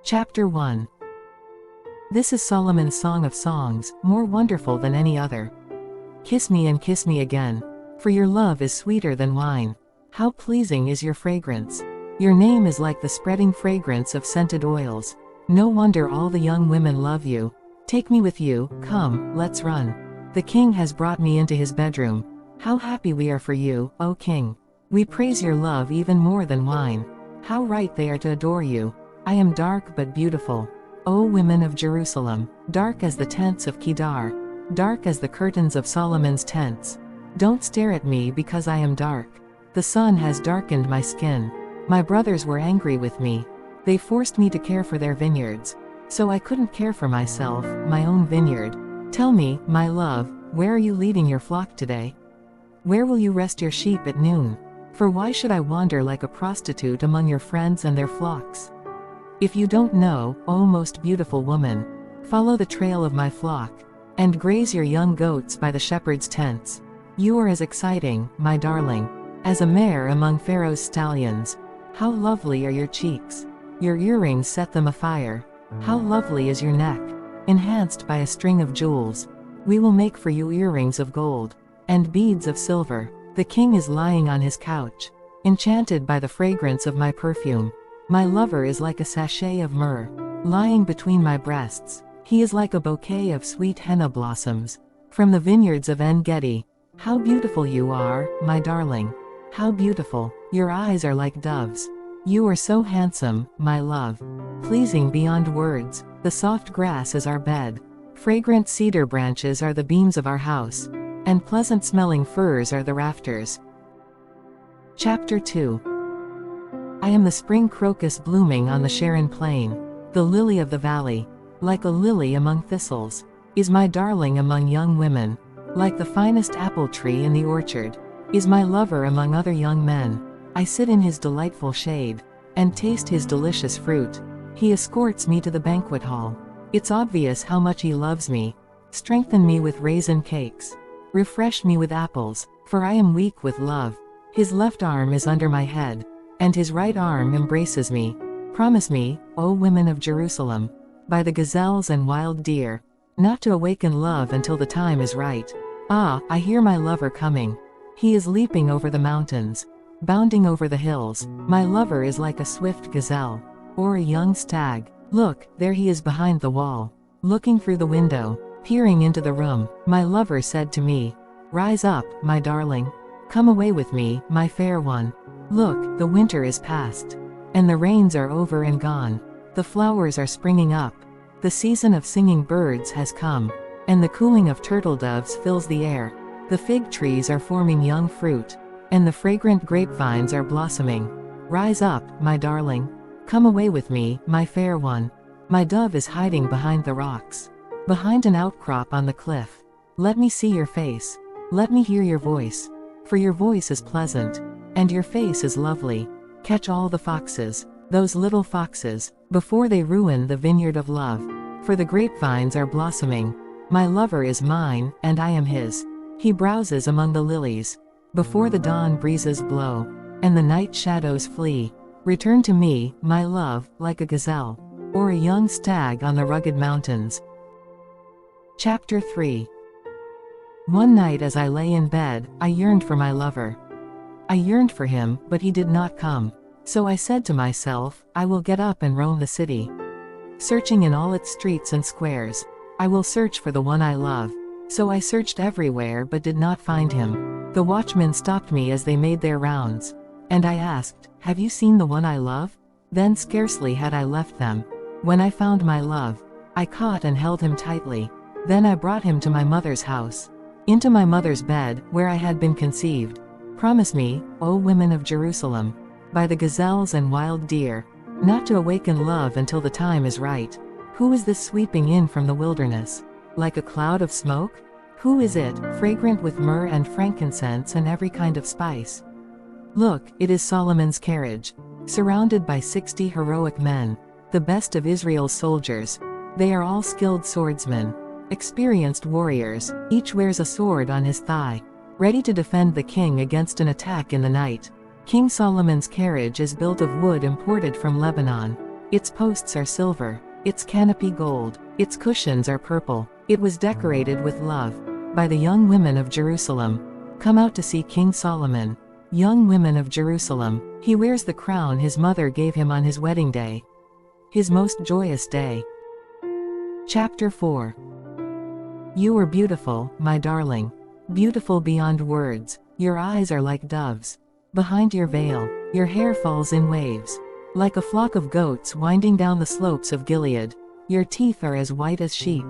Chapter 1. This is Solomon's Song of Songs, more wonderful than any other. Kiss me and kiss me again, for your love is sweeter than wine. How pleasing is your fragrance. Your name is like the spreading fragrance of scented oils. No wonder all the young women love you. Take me with you, come, let's run. The king has brought me into his bedroom. How happy we are for you, O king. We praise your love even more than wine. How right they are to adore you. I am dark but beautiful. O women of Jerusalem, dark as the tents of Kedar, dark as the curtains of Solomon's tents. Don't stare at me because I am dark. The sun has darkened my skin. My brothers were angry with me. They forced me to care for their vineyards. So I couldn't care for myself, my own vineyard. Tell me, my love, where are you leading your flock today? Where will you rest your sheep at noon? For why should I wander like a prostitute among your friends and their flocks? If you don't know, O most beautiful woman, follow the trail of my flock, and graze your young goats by the shepherd's tents. You are as exciting, my darling, as a mare among Pharaoh's stallions. How lovely are your cheeks. Your earrings set them afire. How lovely is your neck, enhanced by a string of jewels. We will make for you earrings of gold, and beads of silver. The king is lying on his couch, enchanted by the fragrance of my perfume. My lover is like a sachet of myrrh, lying between my breasts. He is like a bouquet of sweet henna blossoms, from the vineyards of En-Gedi. How beautiful you are, my darling. How beautiful. Your eyes are like doves. You are so handsome, my love. Pleasing beyond words. The soft grass is our bed. Fragrant cedar branches are the beams of our house, and pleasant-smelling firs are the rafters. Chapter 2. I am the spring crocus blooming on the Sharon plain, the lily of the valley. Like a lily among thistles, is my darling among young women. Like the finest apple tree in the orchard, is my lover among other young men. I sit in his delightful shade, and taste his delicious fruit. He escorts me to the banquet hall. It's obvious how much he loves me. Strengthen me with raisin cakes. Refresh me with apples, for I am weak with love. His left arm is under my head, and his right arm embraces me. Promise me, O women of Jerusalem, by the gazelles and wild deer, not to awaken love until the time is right. Ah, I hear my lover coming. He is leaping over the mountains, bounding over the hills. My lover is like a swift gazelle, or a young stag. Look, there he is behind the wall, looking through the window, peering into the room. My lover said to me, "Rise up, my darling. Come away with me, my fair one. Look, the winter is past, and the rains are over and gone. The flowers are springing up. The season of singing birds has come, and the cooing of turtle doves fills the air. The fig trees are forming young fruit, and the fragrant grapevines are blossoming. Rise up, my darling. Come away with me, my fair one. My dove is hiding behind the rocks, behind an outcrop on the cliff. Let me see your face. Let me hear your voice, for your voice is pleasant, and your face is lovely. Catch all the foxes, those little foxes, before they ruin the vineyard of love, for the grapevines are blossoming. My lover is mine, and I am his. He browses among the lilies, before the dawn breezes blow, and the night shadows flee. Return to me, my love, like a gazelle, or a young stag on the rugged mountains." Chapter 3. One night as I lay in bed, I yearned for my lover. I yearned for him, but he did not come. So I said to myself, I will get up and roam the city, searching in all its streets and squares. I will search for the one I love. So I searched everywhere but did not find him. The watchmen stopped me as they made their rounds, and I asked, "Have you seen the one I love?" Then scarcely had I left them, when I found my love. I caught and held him tightly. Then I brought him to my mother's house, into my mother's bed, where I had been conceived. Promise me, O women of Jerusalem, by the gazelles and wild deer, not to awaken love until the time is right. Who is this sweeping in from the wilderness, like a cloud of smoke? Who is it, fragrant with myrrh and frankincense and every kind of spice? Look, it is Solomon's carriage, surrounded by 60 heroic men, the best of Israel's soldiers. They are all skilled swordsmen, experienced warriors. Each wears a sword on his thigh, ready to defend the king against an attack in the night. King Solomon's carriage is built of wood imported from Lebanon. Its posts are silver, its canopy gold, its cushions are purple. It was decorated with love by the young women of Jerusalem. Come out to see King Solomon. Young women of Jerusalem, he wears the crown his mother gave him on his wedding day, his most joyous day. Chapter 4. You are beautiful, my darling. Beautiful beyond words. Your eyes are like doves. Behind your veil, your hair falls in waves, like a flock of goats winding down the slopes of Gilead. Your teeth are as white as sheep,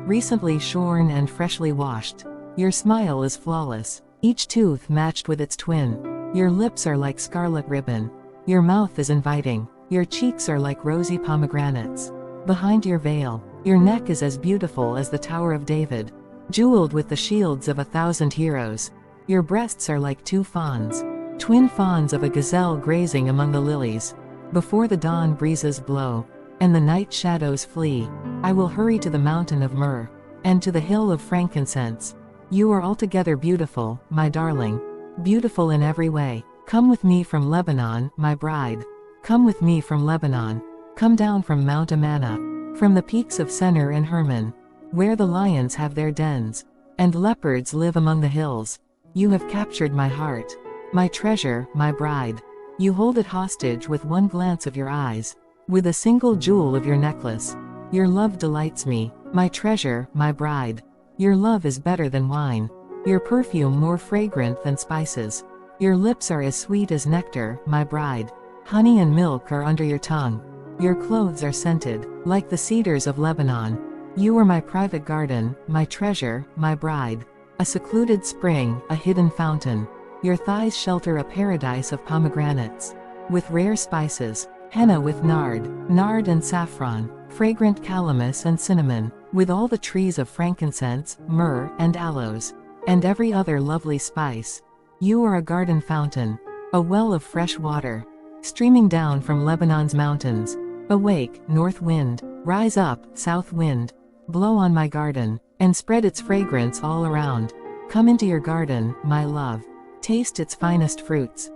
recently shorn and freshly washed. Your smile is flawless, each tooth matched with its twin. Your lips are like scarlet ribbon. Your mouth is inviting. Your cheeks are like rosy pomegranates. Behind your veil, your neck is as beautiful as the Tower of David, jeweled with the shields of 1,000 heroes. Your breasts are like two fawns, twin fawns of a gazelle grazing among the lilies. Before the dawn breezes blow, and the night shadows flee, I will hurry to the mountain of myrrh, and to the hill of frankincense. You are altogether beautiful, my darling. Beautiful in every way. Come with me from Lebanon, my bride. Come with me from Lebanon. Come down from Mount Amana, from the peaks of Senir and Hermon, where the lions have their dens, and leopards live among the hills. You have captured my heart, my treasure, my bride. You hold it hostage with one glance of your eyes, with a single jewel of your necklace. Your love delights me, my treasure, my bride. Your love is better than wine, your perfume more fragrant than spices. Your lips are as sweet as nectar, my bride. Honey and milk are under your tongue. Your clothes are scented, like the cedars of Lebanon. You are my private garden, my treasure, my bride. A secluded spring, a hidden fountain. Your thighs shelter a paradise of pomegranates, with rare spices, henna with nard and saffron, fragrant calamus and cinnamon, with all the trees of frankincense, myrrh, and aloes, and every other lovely spice. You are a garden fountain, a well of fresh water, streaming down from Lebanon's mountains. Awake, north wind, rise up, south wind, blow on my garden, and spread its fragrance all around. Come into your garden, my love. Taste its finest fruits.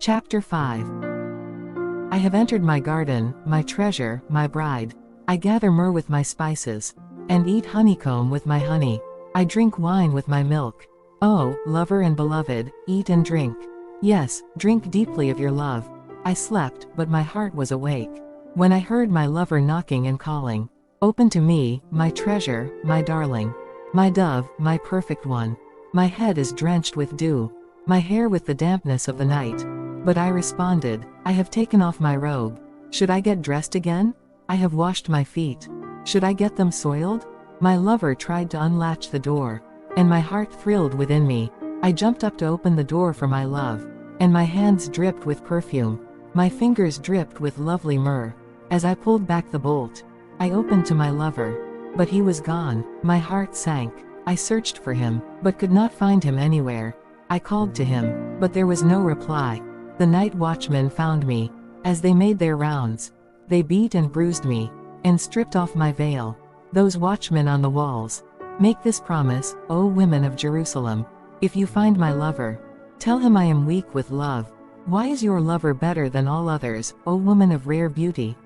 Chapter 5. I have entered my garden, my treasure, my bride. I gather myrrh with my spices, and eat honeycomb with my honey. I drink wine with my milk. Oh, lover and beloved, eat and drink. Yes, drink deeply of your love. I slept, but my heart was awake, when I heard my lover knocking and calling. Open to me, my treasure, my darling. My dove, my perfect one. My head is drenched with dew, my hair with the dampness of the night. But I responded, I have taken off my robe. Should I get dressed again? I have washed my feet. Should I get them soiled? My lover tried to unlatch the door, and my heart thrilled within me. I jumped up to open the door for my love, and my hands dripped with perfume. My fingers dripped with lovely myrrh. As I pulled back the bolt, I opened to my lover, but he was gone. My heart sank. I searched for him, but could not find him anywhere. I called to him, but there was no reply. The night watchmen found me. As they made their rounds, they beat and bruised me, and stripped off my veil. Those watchmen on the walls, make this promise, O women of Jerusalem. If you find my lover, tell him I am weak with love. Why is your lover better than all others, O woman of rare beauty?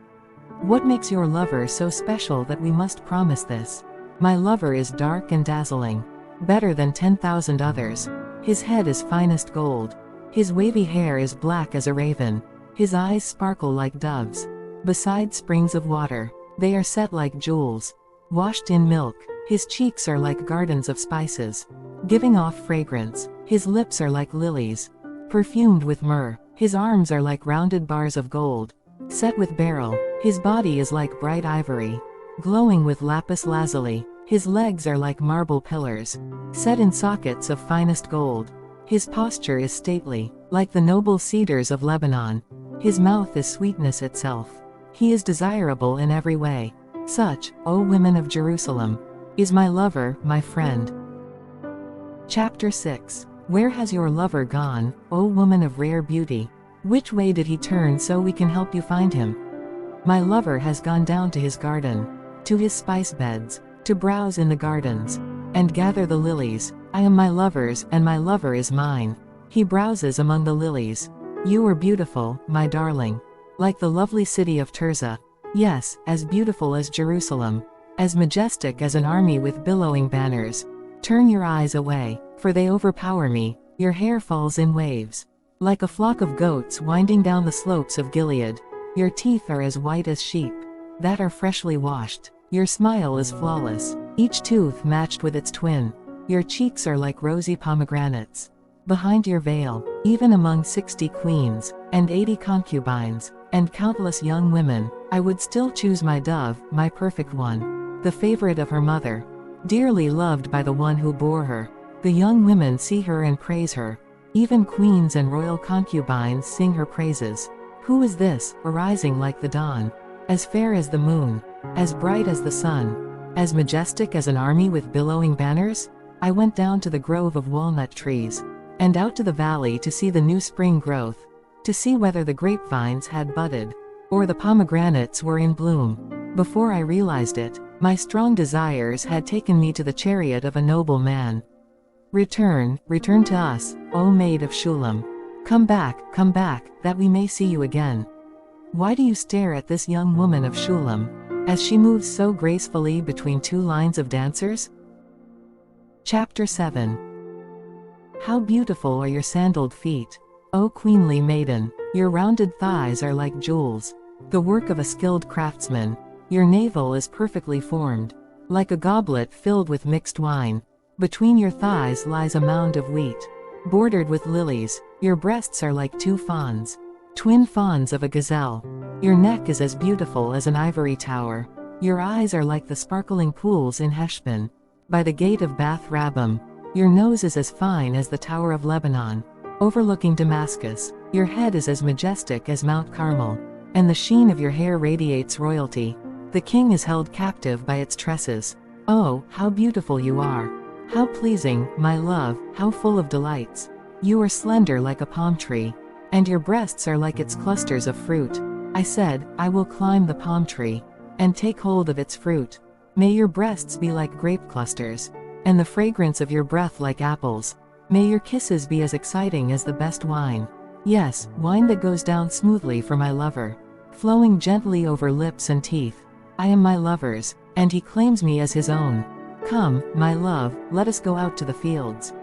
What makes your lover so special that we must promise this? My lover is dark and dazzling, better than 10,000 others. His head is finest gold. His wavy hair is black as a raven. His eyes sparkle like doves. Beside springs of water, they are set like jewels, washed in milk. His cheeks are like gardens of spices, giving off fragrance. His lips are like lilies, perfumed with myrrh. His arms are like rounded bars of gold, set with beryl. His body is like bright ivory, glowing with lapis lazuli. His legs are like marble pillars, set in sockets of finest gold. His posture is stately, like the noble cedars of Lebanon. His mouth is sweetness itself. He is desirable in every way. Such, O women of Jerusalem, is my lover, my friend. Chapter 6. Where has your lover gone, O woman of rare beauty? Which way did he turn so we can help you find him? My lover has gone down to his garden, to his spice beds, to browse in the gardens, and gather the lilies. I am my lover's, and my lover is mine. He browses among the lilies. You are beautiful, my darling. like the lovely city of Tirzah. Yes, as beautiful as Jerusalem, as majestic as an army with billowing banners. Turn your eyes away, for they overpower me, your hair falls in waves. Like a flock of goats winding down the slopes of Gilead. Your teeth are as white as sheep that are freshly washed. Your smile is flawless, each tooth matched with its twin. Your cheeks are like rosy pomegranates. Behind your veil, even among 60 queens, and 80 concubines, and countless young women, I would still choose my dove, my perfect one, the favorite of her mother, dearly loved by the one who bore her. The young women see her and praise her. Even queens and royal concubines sing her praises. Who is this, arising like the dawn? As fair as the moon, as bright as the sun, as majestic as an army with billowing banners? I went down to the grove of walnut trees, and out to the valley to see the new spring growth, to see whether the grapevines had budded, or the pomegranates were in bloom. Before I realized it, my strong desires had taken me to the chariot of a noble man. Return, return to us, O maid of Shulam. Come back, that we may see you again. Why do you stare at this young woman of Shulam, as she moves so gracefully between two lines of dancers? Chapter 7. How beautiful are your sandaled feet, O queenly maiden. Your rounded thighs are like jewels, the work of a skilled craftsman. Your navel is perfectly formed, like a goblet filled with mixed wine. Between your thighs lies a mound of wheat, bordered with lilies. Your breasts are like two fawns, twin fawns of a gazelle. Your neck is as beautiful as an ivory tower. Your eyes are like the sparkling pools in Heshbon, by the gate of Bath Rabbim. Your nose is as fine as the Tower of Lebanon, overlooking Damascus. Your head is as majestic as Mount Carmel, and the sheen of your hair radiates royalty. The king is held captive by its tresses. Oh, how beautiful you are! How pleasing, my love, how full of delights. You are slender like a palm tree, and your breasts are like its clusters of fruit. I said, I will climb the palm tree, and take hold of its fruit. May your breasts be like grape clusters, and the fragrance of your breath like apples. May your kisses be as exciting as the best wine. Yes, wine that goes down smoothly for my lover, flowing gently over lips and teeth. I am my lover's, and he claims me as his own. Come, my love, let us go out to the fields,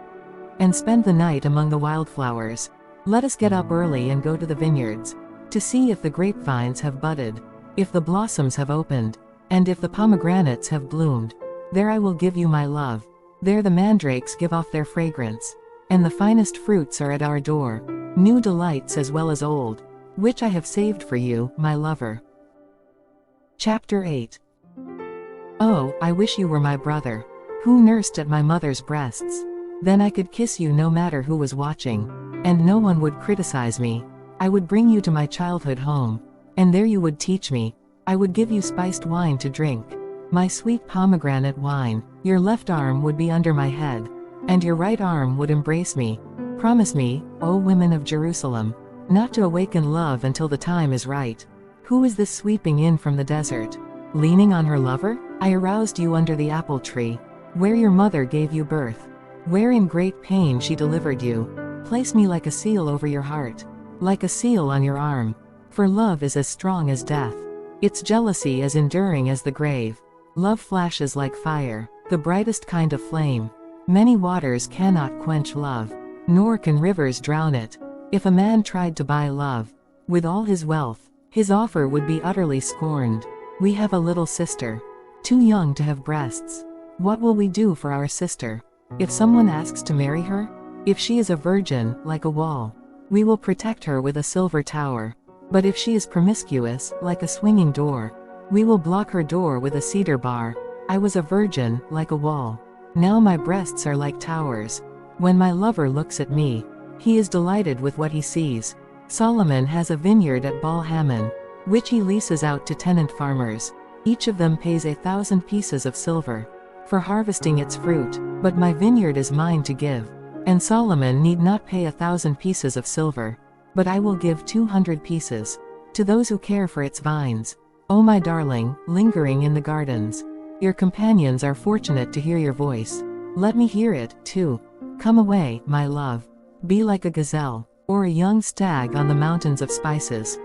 and spend the night among the wildflowers. Let us get up early and go to the vineyards, to see if the grapevines have budded, if the blossoms have opened, and if the pomegranates have bloomed. There I will give you my love. There the mandrakes give off their fragrance, and the finest fruits are at our door, new delights as well as old, which I have saved for you, my lover. Chapter 8. Oh, I wish you were my brother, who nursed at my mother's breasts. Then I could kiss you no matter who was watching, and no one would criticize me. I would bring you to my childhood home, and there you would teach me. I would give you spiced wine to drink, my sweet pomegranate wine. Your left arm would be under my head, and your right arm would embrace me. Promise me, O women of Jerusalem, not to awaken love until the time is right. Who is this sweeping in from the desert, leaning on her lover? I aroused you under the apple tree, where your mother gave you birth, where in great pain she delivered you. Place me like a seal over your heart, like a seal on your arm, for love is as strong as death, its jealousy as enduring as the grave. Love flashes like fire, the brightest kind of flame. Many waters cannot quench love, nor can rivers drown it. If a man tried to buy love with all his wealth, his offer would be utterly scorned. We have a little sister, too young to have breasts. What will we do for our sister? If someone asks to marry her, if she is a virgin, like a wall, we will protect her with a silver tower. But if she is promiscuous, like a swinging door, we will block her door with a cedar bar. I was a virgin, like a wall. Now my breasts are like towers. When my lover looks at me, he is delighted with what he sees. Solomon has a vineyard at Baal Hamon, which he leases out to tenant farmers. Each of them pays 1,000 pieces of silver for harvesting its fruit, but my vineyard is mine to give, and Solomon need not pay 1,000 pieces of silver, but I will give 200 pieces to those who care for its vines. O my darling, lingering in the gardens, your companions are fortunate to hear your voice. Let me hear it, too. Come away, my love. Be like a gazelle, or a young stag on the mountains of spices.